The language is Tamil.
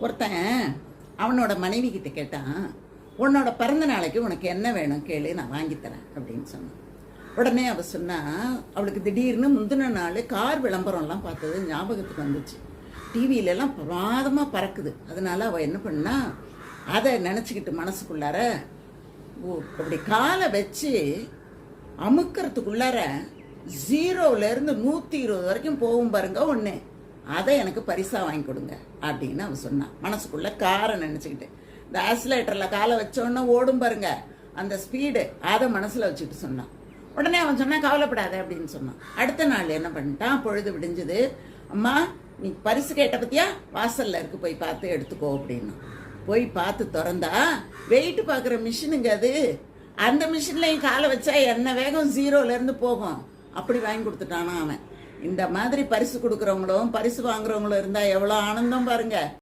ஒருத்தன் அவனோட மனைவி கிட்ட கேட்டான், உன்னோட பிறந்த நாளைக்கு உனக்கு என்ன வேணும் கேளு, நான் வாங்கித்தரேன் அப்படின்னு சொன்னான். உடனே அவ சொன்னா, அவளுக்கு திடீர்னு முந்தின நாள் கார் விளம்பரம்லாம் பார்த்தது ஞாபகத்துக்கு வந்துச்சு. டிவியிலலாம் பிரமாதமாக பறக்குது. அதனால அவள் என்ன பண்ணா, அதை நினச்சிக்கிட்டு மனசுக்குள்ளார அப்படி காலை வச்சு அமுக்கிறதுக்குள்ளார 0லேருந்து 120 வரைக்கும் போகும் பாருங்க ஒன்று, அதை எனக்கு பரிசாக வாங்கி கொடுங்க அப்படின்னு அவன் சொன்னான். மனசுக்குள்ள காரை நினச்சிக்கிட்டு இந்த ஆக்சிலேட்டரில் காலை வச்சோன்னா ஓடும் பாருங்க அந்த ஸ்பீடு, அதை மனசில் வச்சுக்கிட்டு சொன்னான். உடனே அவன் சொன்னான், கவலைப்படாத அப்படின்னு சொன்னான். அடுத்த நாள் என்ன பண்ணிட்டான், பொழுது விடிஞ்சது, அம்மா நீ பரிசு கேட்ட பத்தியா, வாசல்ல இருக்கு, போய் பார்த்து எடுத்துக்கோ அப்படின்னா. போய் பார்த்து திறந்தா வெயிட் பார்க்குற மிஷினுங்க அது. அந்த மிஷின்லையும் காலை வச்சா என்ன வேகம் 0லேருந்து போகும். அப்படி வாங்கி கொடுத்துட்டானா அவன். இந்த மாதிரி பரிசு கொடுக்குறவங்களும் பரிசு வாங்குறவங்களும் இருந்தால் எவ்வளோ ஆனந்தம் பாருங்க.